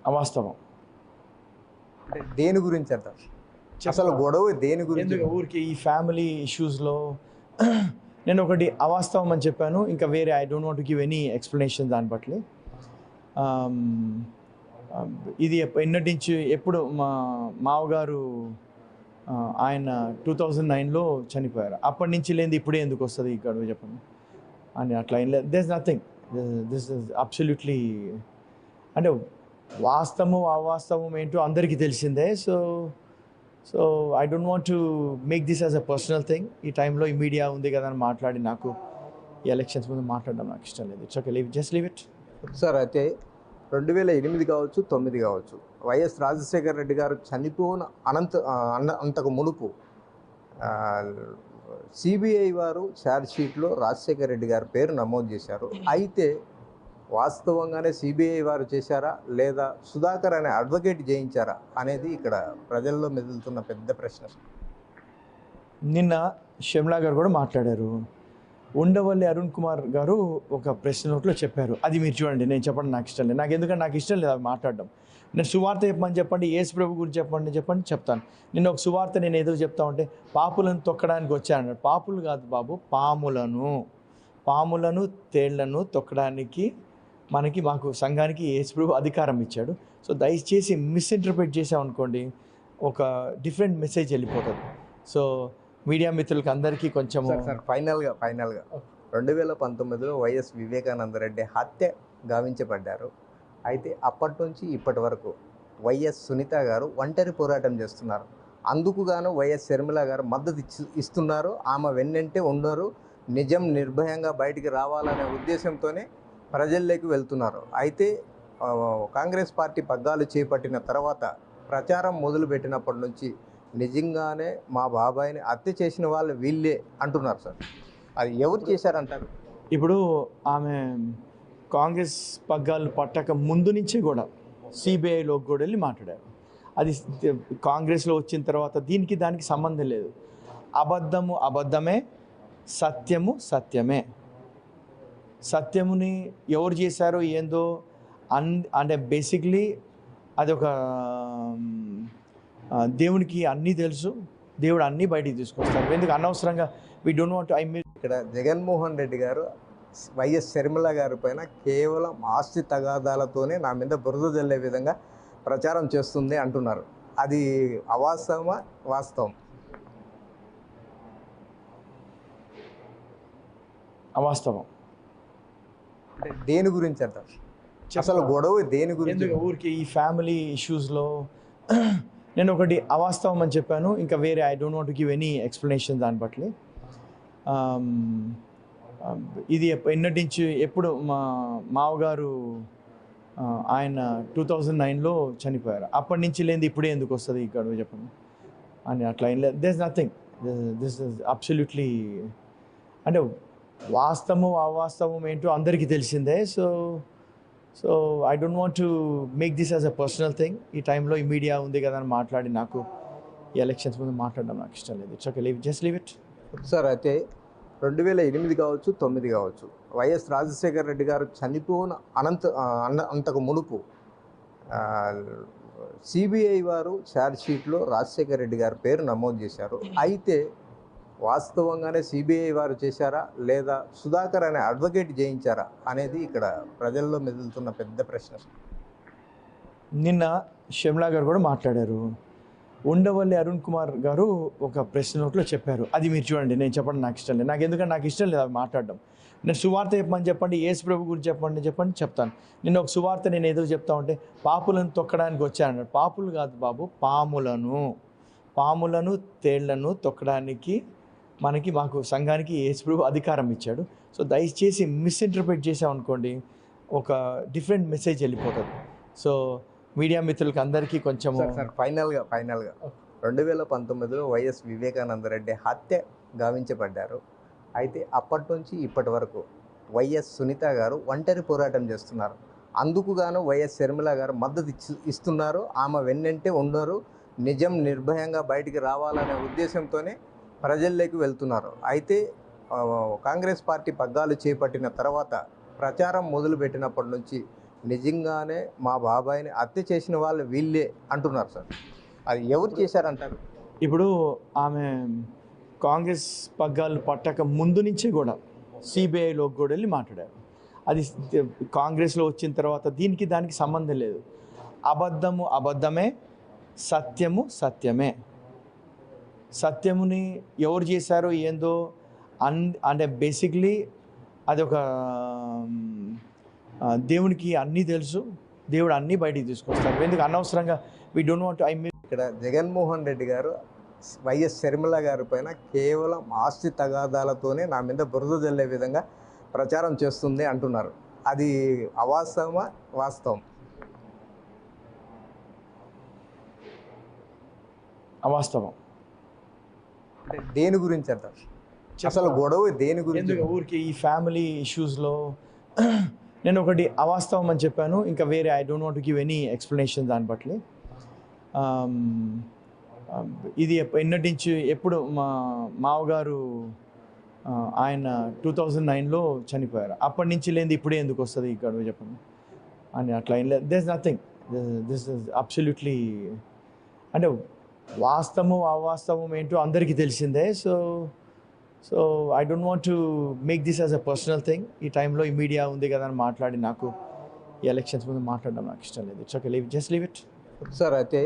అవాస్తవం. అంటే దేని గురించి అంటారు? అసలు గొడవ దేని గురించి? ఎందుకు ఊరికి ఈ ఫ్యామిలీ ఇష్యూస్లో నేను ఒకటి అవాస్తవం అని చెప్పాను. ఇంకా వేరే I don't want to give any explanation దాన్ని బట్టి. ఇది ఎన్నటి నుంచి ఎప్పుడు మా మావగారు ఆయన 2009లో చనిపోయారు. అప్పటి నుంచి లేనిది ఇప్పుడే ఎందుకు వస్తుంది ఈ గడువు చెప్పండి అని అట్లా ఏం లేదు. This nothing. This is absolutely అంటే వాస్తవం అవాస్తవం ఏంటో అందరికీ తెలిసిందే. So I don't want to make this as a personal thing. ఈ టైంలో ఈ మీడియా ఉంది కదా అని మాట్లాడి నాకు ఈ ఎలక్షన్స్ ముందు మాట్లాడడం నాకు ఇష్టం లేదు. It's okay, just leave it. Sir, అయితే 2008 కావచ్చు, 9 కావచ్చు, వైఎస్ రాజశేఖర రెడ్డి గారు చనిపోయిన అంతకు మునుపు సిబిఐ వారు ఛార్జ్షీట్లో రాజశేఖర రెడ్డి గారి పేరు నమోదు చేశారు. అయితే వాస్తవంగానే సిబిఐ వారు చేశారా లేదా సుధాకర్ అనే అడ్వకేట్ చేయించారా అనేది ఇక్కడ ప్రజల్లో మెదులుతున్న పెద్ద ప్రశ్న. నిన్న షమ్లా గారు కూడా మాట్లాడారు. ఉండవల్లి అరుణ్ కుమార్ గారు ఒక ప్రెస్ నోట్లో చెప్పారు. అది మీరు చూడండి, నేను చెప్పండి నాకు ఇష్టం లేదు. నాకు ఎందుకంటే నాకు ఇష్టం లేదు అవి మాట్లాడడం. నేను సువార్త చెప్పమని చెప్పండి, యేసు ప్రభు గురించి చెప్పండి చెప్తాను. నిన్న ఒక సువార్త నేను ఎదురు చెప్తా ఉంటే పాపులను తొక్కడానికి వచ్చానన్నాడు. పాపులు కాదు బాబు, పాములను తేళ్లను తొక్కడానికి మాకు సంఘానికి యేసు ప్రభు అధికారం ఇచ్చాడు. సో దయచేసి మిస్ఇంటర్ప్రిట్ చేసామనుకోండి, ఒక డిఫరెంట్ మెసేజ్ వెళ్ళిపోతుంది. సో మీడియా మిత్రులకి అందరికీ కొంచెం ఫైనల్గా 2019లో వైఎస్ వివేకానందరెడ్డి హత్య గావించబడ్డారు. అయితే అప్పటి నుంచి ఇప్పటి వరకు వైఎస్ సునీత గారు ఒంటరి పోరాటం చేస్తున్నారు. అందుకు గాను వైఎస్ షర్మిల గారు మద్దతు ఇస్తున్నారు. ఆమె వెన్నంటే ఉన్నారు. నిజం నిర్భయంగా బయటికి రావాలనే ఉద్దేశంతోనే ప్రజల్లోకి వెళ్తున్నారు. అయితే కాంగ్రెస్ పార్టీ పగ్గాలు చేపట్టిన తర్వాత ప్రచారం మొదలుపెట్టినప్పటి నుంచి నిజంగానే మా బాబాయిని హత్య చేసిన వాళ్ళు వీళ్ళే అంటున్నారు. సార్, అది ఎవరు చేశారంటారు? ఇప్పుడు ఆమె కాంగ్రెస్ పగ్గాలు పట్టక ముందు నుంచే కూడా సిబిఐలోకి కూడా వెళ్ళి మాట్లాడారు. అది కాంగ్రెస్లో వచ్చిన తర్వాత దానికి సంబంధం లేదు. అబద్ధము అబద్ధమే, సత్యము సత్యమే. సత్యముని ఎవరు చేశారో ఏందో అంటే బేసిక్లీ అదొక దేవునికి అన్నీ తెలుసు. దేవుడు అన్నీ బయటికి తీసుకొస్తారు. ఎందుకు అనవసరంగా వీ డోంట్ వాంట్ ఇక్కడ జగన్మోహన్ రెడ్డి గారు వైఎస్ షర్మిల గారి పైన కేవలం ఆస్తి తగాదాలతోనే నా మీద బురద జల్లే విధంగా ప్రచారం చేస్తుంది అంటున్నారు. అది అవాస్తవమా వాస్తవం? అవాస్తవం. అంటే దేని గురించి అంటారు? అసలు గొడవ దేని గురించి? ఎందుకు ఊరికి ఈ ఫ్యామిలీ ఇష్యూస్లో నేను ఒకటి అవాస్తవం అని చెప్పాను. ఇంకా వేరే I don't want to give any explanation దాన్ని బట్టి. ఇది ఎన్నటి నుంచి ఎప్పుడు మావగారు ఆయన 2009లో చనిపోయారు. అప్పటి నుంచి లేనిది ఇప్పుడే ఎందుకు వస్తుంది ఈ గడువు చెప్పండి అని అట్లా ఏం లేదు. This nothing. This is absolutely అంటే వాస్తవం అవాస్తవం ఏంటో అందరికీ తెలిసిందే. So I don't want to make this as a personal thing. ఈ టైంలో ఈ మీడియా ఉంది కదా అని మాట్లాడి నాకు ఈ ఎలక్షన్స్ ముందు మాట్లాడడం నాకు ఇష్టం లేదు. It's okay, just leave it. Sir, అయితే 2008 కావచ్చు, 9 కావచ్చు, వైఎస్ రాజశేఖర రెడ్డి గారు చనిపోయిన అంతకు మునుపు సిబిఐ వారు ఛార్జ్షీట్లో రాజశేఖర రెడ్డి గారి పేరు నమోదు చేశారు. అయితే వాస్తవంగానే సిబిఐ వారు చేశారా లేదా సుధాకర్ అనే అడ్వకేట్ చేయించారా అనేది ఇక్కడ ప్రజల్లో మెదులుతున్న పెద్ద ప్రశ్న. నిన్న షమ్లా గారు కూడా మాట్లాడారు. ఉండవల్లి అరుణ్ కుమార్ గారు ఒక ప్రెస్ నోట్లో చెప్పారు. అది మీరు చూడండి, నేను చెప్పండి నాకు ఇష్టం లేదు. నాకు ఎందుకంటే నాకు ఇష్టం లేదు అవి మాట్లాడడం. నేను సువార్త చెప్పమని చెప్పండి, యేసు ప్రభు గురించి చెప్పండి చెప్తాను. నిన్న ఒక సువార్త నేను ఎదురు చెప్తా ఉంటే పాపులను తొక్కడానికి వచ్చానన్నాడు. పాపులు కాదు బాబు, పాములను తేళ్లను తొక్కడానికి మాకు సంఘానికి యేసు ప్రభు అధికారం ఇచ్చాడు. సో దయచేసి మిస్ఇంటర్ప్రిట్ చేసామనుకోండి, ఒక డిఫరెంట్ మెసేజ్ వెళ్ళిపోతుంది. సో మీడియా మిత్రులకి అందరికీ కొంచెం ఫైనల్గా 2019లో వైఎస్ వివేకానందరెడ్డి హత్య గావించబడ్డారు. అయితే అప్పటి నుంచి ఇప్పటి వరకు వైఎస్ సునీత గారు ఒంటరి పోరాటం చేస్తున్నారు. అందుకు గాను వైఎస్ షర్మిల గారు మద్దతు ఇస్తున్నారు. ఆమె వెన్నంటే ఉన్నారు. నిజం నిర్భయంగా బయటికి రావాలనే ఉద్దేశంతోనే ప్రజల్లోకి వెళ్తున్నారు. అయితే కాంగ్రెస్ పార్టీ పగ్గాలు చేపట్టిన తర్వాత ప్రచారం మొదలుపెట్టినప్పటి నుంచి నిజంగానే మా బాబాయిని హత్య చేసిన వాళ్ళు వీళ్ళే అంటున్నారు సార్. అది ఎవరు చేశారంటారు? ఇప్పుడు ఆమె కాంగ్రెస్ పగ్గాలు పట్టక ముందు నుంచే కూడా సిబిఐలోకి కూడా వెళ్ళి మాట్లాడారు. అది కాంగ్రెస్లో వచ్చిన తర్వాత దీనికి దానికి సంబంధం లేదు. అబద్ధము అబద్ధమే, సత్యము సత్యమే. సత్యముని ఎవరు చేశారో ఏందో అంటే బేసిక్లీ అది ఒక దేవునికి అన్నీ తెలుసు. దేవుడు అన్నీ బయటికి తీసుకొస్తారు. ఎందుకు అనవసరంగా వీ డోంట్ వాంట్ ఇక్కడ జగన్మోహన్ రెడ్డి గారు వైఎస్ షర్మిల గారి పైన కేవలం ఆస్తి తగాదాలతోనే నా మీద బురద జల్లే విధంగా ప్రచారం చేస్తుంది అంటున్నారు. అది అవాస్తవమా వాస్తవం? అవాస్తవం. అంటే దేని గురించి అంటారు? అసలు గొడవ దేని గురించి? ఎందుకు ఊరికి ఈ ఫ్యామిలీ ఇష్యూస్లో నేను ఒకటి అవాస్తవం అని చెప్పాను. ఇంకా వేరే I don't want give any explanation దాన్ని బట్టి. ఇది ఎన్నటి నుంచి ఎప్పుడు మా మావగారు ఆయన 2009లో చనిపోయారు. అప్పటి నుంచి లేనిది ఇప్పుడే ఎందుకు వస్తుంది ఇక్కడ చెప్పండి అని అట్లా ఏం లేదు. This nothing, this is absolutely అంటే వాస్తవం అవాస్తవం ఏంటో అందరికీ తెలిసిందే. So I don't want to make this as a personal thing. ఈ టైంలో ఈ మీడియా ఉంది కదా అని మాట్లాడి నాకు ఈ ఎలక్షన్స్ ముందు మాట్లాడడం నాకు ఇష్టం లేదు. It's okay, just leave it. Sir అయితే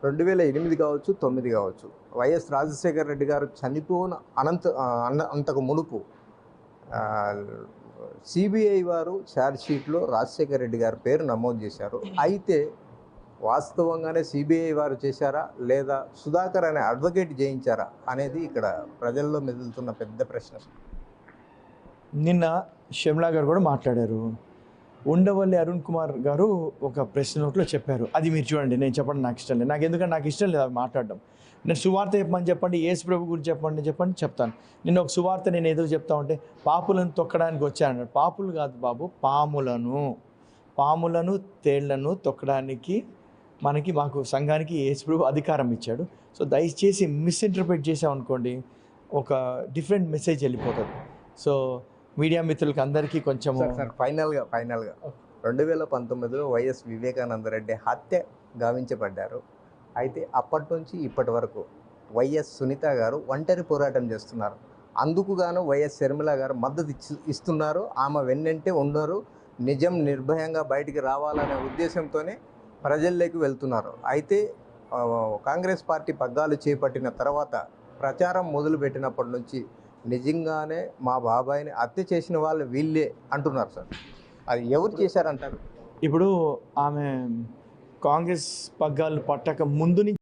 2008 కావచ్చు, 9 కావచ్చు, వైఎస్ రాజశేఖర రెడ్డి గారు చనిపోయిన అంతకు మునుపు సిబిఐ వారు ఛార్జ్షీట్లో రాజశేఖర రెడ్డి గారి పేరు నమోదు చేశారు. అయితే వాస్తవంగానే సిబిఐ వారు చేశారా లేదా సుధాకర్ అనే అడ్వకేట్ చేయించారా అనేది ఇక్కడ ప్రజల్లో మెదులుతున్న పెద్ద ప్రశ్న. నిన్న షర్మిల గారు కూడా మాట్లాడారు. ఉండవల్లి అరుణ్ కుమార్ గారు ఒక ప్రెస్ నోట్లో చెప్పారు. అది మీరు చూడండి, నేను చెప్పడం నాకు ఇష్టం లేదు. నాకు ఇష్టం లేదు అవి మాట్లాడడం. నేను సువార్త చెప్పమని చెప్పండి, యేసు ప్రభు గురించి చెప్పండి చెప్తాను. నిన్న ఒక సువార్త నేను ఏదో చెప్తా ఉంటే పాపులను తొక్కడానికి వచ్చాను. పాపులు కాదు బాబు, పాములను తేళ్లను తొక్కడానికి మాకు సంఘానికి యేసు ప్రభు అధికారం ఇచ్చాడు. సో దయచేసి మిస్ఇంటర్ప్రిట్ చేసామనుకోండి, ఒక డిఫరెంట్ మెసేజ్ వెళ్ళిపోతుంది. సో మీడియా మిత్రులకి అందరికీ కొంచెం ఫైనల్గా 2019లో వైఎస్ వివేకానంద రెడ్డి హత్య గావించబడ్డారు. అయితే అప్పటి నుంచి ఇప్పటి వరకు వైఎస్ సునీత గారు ఒంటరి పోరాటం చేస్తున్నారు. అందుకు గాను వైఎస్ షర్మిల గారు మద్దతు ఇస్తున్నారు. ఆమె వెన్నంటే ఉన్నారు. నిజం నిర్భయంగా బయటికి రావాలనే ఉద్దేశంతోనే ప్రజల్లోకి వెళ్తున్నారు. అయితే కాంగ్రెస్ పార్టీ పగ్గాలు చేపట్టిన తర్వాత ప్రచారం మొదలుపెట్టినప్పటి నుంచి నిజంగానే మా బాబాయిని హత్య చేసిన వాళ్ళు వీళ్ళే అంటున్నారు సార్. అది ఎవరు చేశారంటారు? ఇప్పుడు ఆమె కాంగ్రెస్ పగ్గాలు పట్టక ముందు నుంచి